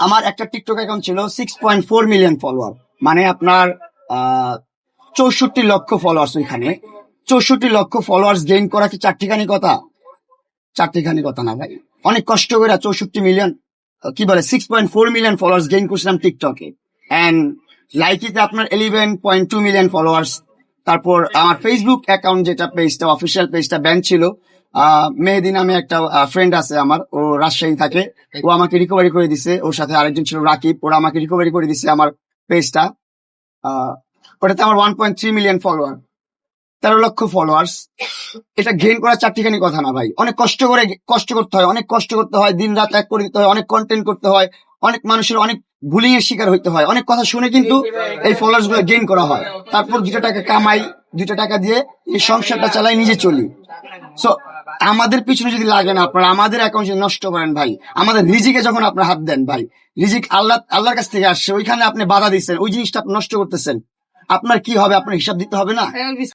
আমার একটা TikTok account ছিল 6.4 মিলিয়ন ফলোয়ার, মানে আপনার 64 লক্ষ ফলোয়ার্স। ওইখানে 64 লক্ষ ফলোয়ার্স গেইন করা কি চারটিখানি কথা? চারটিখানি কথা না ভাই। অনেক কষ্ট করে 64 মিলিয়ন, কি বলে 6.4 মিলিয়ন ফলোয়ার্স গেইন করছিলাম টিকটকে। অ্যান্ড লাইকিতে আপনার 11.2 মিলিয়ন ফলোয়ার্স। তারপর আমার ফেসবুক অ্যাকাউন্ট, যেটা পেজটা অফিসিয়াল পেজটা ব্যান ছিল। মেহেদি নামে একটা ফ্রেন্ড আছে আমার, ও রাজশাহী থাকে, ও আমাকে রিকভারি করে দিছে। ওর সাথে আরেকজন ছিল রাকিব, ওরা আমাকে রিকভারি করে দিছে আমার পেজটা। ওটাতে আমার 1.3 মিলিয়ন ফলোয়ার, 13 লক্ষ ফলোয়ার্স। এটা গেইন করা চারটিখানি কথা না ভাই। অনেক কষ্ট করতে হয়, অনেক কষ্ট করতে হয়, দিন রাত এক করে দিতে হয়, অনেক কন্টেন্ট করতে হয়, অনেক মানুষের অনেক বুলিং এর শিকার হইতে হয়, অনেক কথা শুনে কিন্তু এই ফলোয়ার্স গুলো গেইন করা হয়। তারপর 2 টাকা কামাই, 2 টাকা দিয়ে এই সংসারটা চালাই, নিজে চলি। সো আমাদের পিছনে যদি লাগে না আপনারা, আমাদের অ্যাকাউন্ট যদি নষ্ট করেন ভাই, আমাদের রিজিকে যখন আপনার হাত দেন ভাই, রিজিক আল্লাহর কাছ থেকে আসছে, ওইখানে আপনি বাধা দিচ্ছেন, ওই জিনিসটা আপনি নষ্ট করতেছেন, আপনার কি হবে? আপনার হিসাব দিতে হবে না?